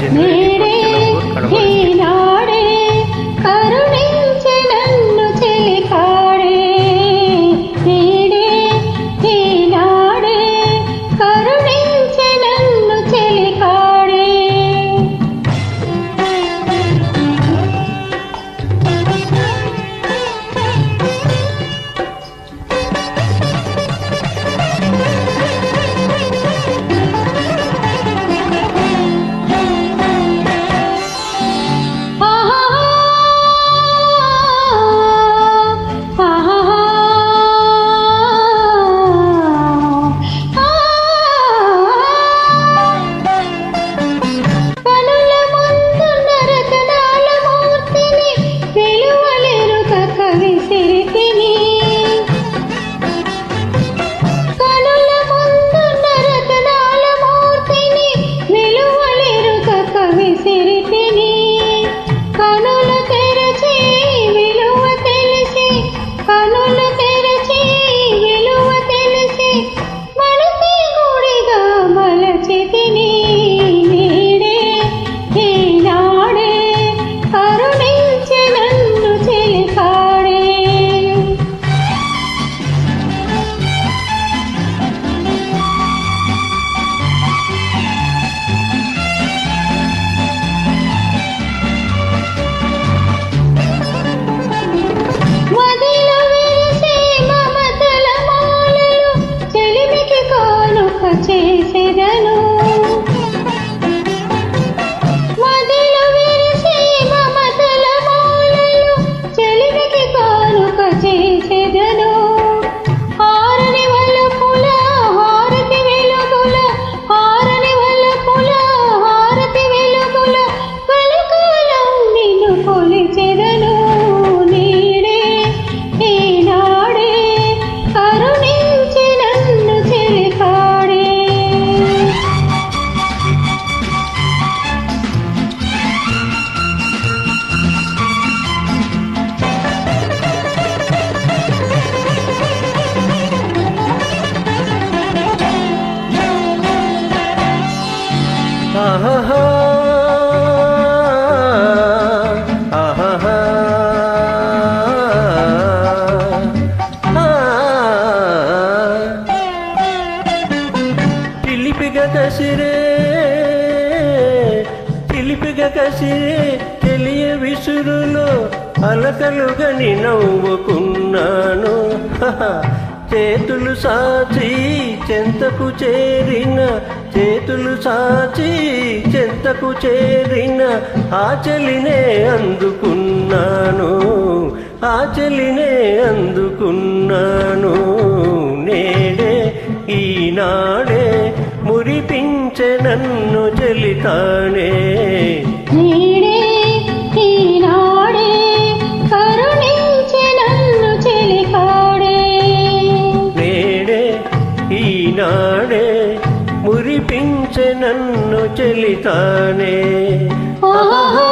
జనవరి చిలంబూర్ కడప చేసేదను మదిలో విరిసే మమతల మాలలు చెలిమికి కానుక చేసేదను హారని వలపుల హారతి వెలుగుల హారని వలపుల హారతి వెలుగుల కలకాలం నిన్ను కొలిచెదను నీడే ఈనాడే కరుణించి నన్ను చెలికాడే ఆహా ఆహా పిలిపిగ కసిరే తెలియ విసురులో అలకలుగని నవ్వుకున్నాను చేతులు సాచి చెంతకు చేరిన చేతులు సాచి చెంతకు చేరిన ఆచలినే అందుకున్నాను ఆచలినే అందుకున్నాను నేడే ఈనాడే మురిపించే నన్ను చెలితానే నీడే ఈనాడే కరుణించి నన్ను చెలికాడే నేడే ఈనాడే మురిపించే నన్ను చెలితానే ఆహా